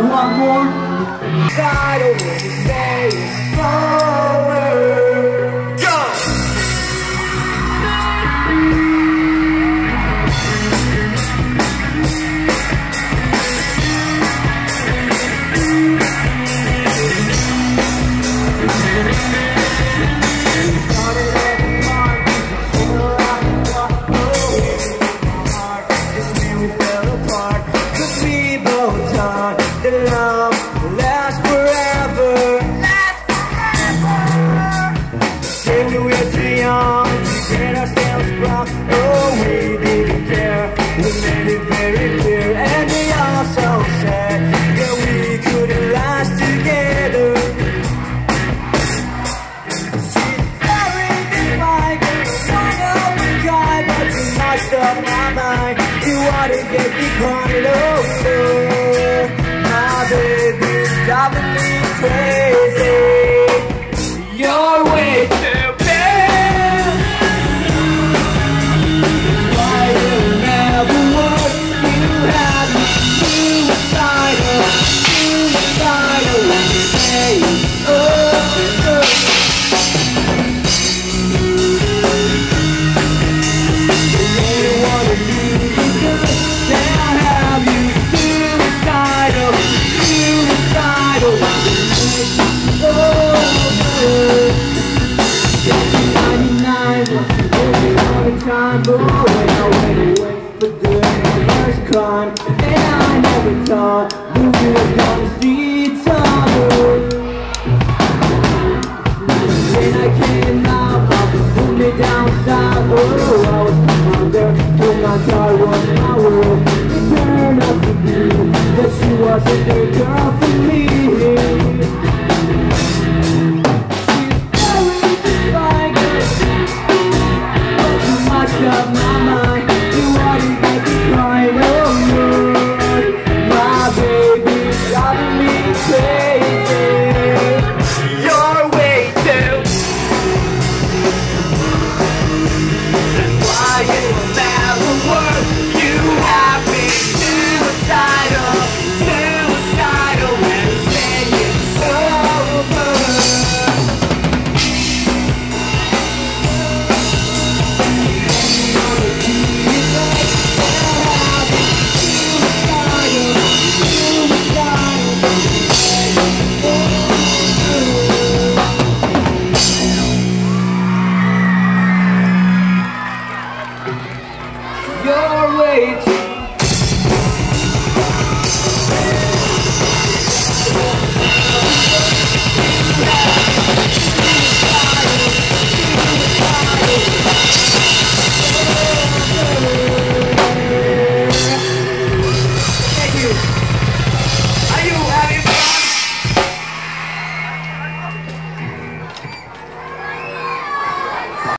want more? I don't want to stay forward. Go! Get me crying over. My baby's driving me crazy. You're way too bad. Why you never work? You had me suicidal when you say, oh. Time, but when I went away for good, my first crime, and I never thought we were gonna see each other.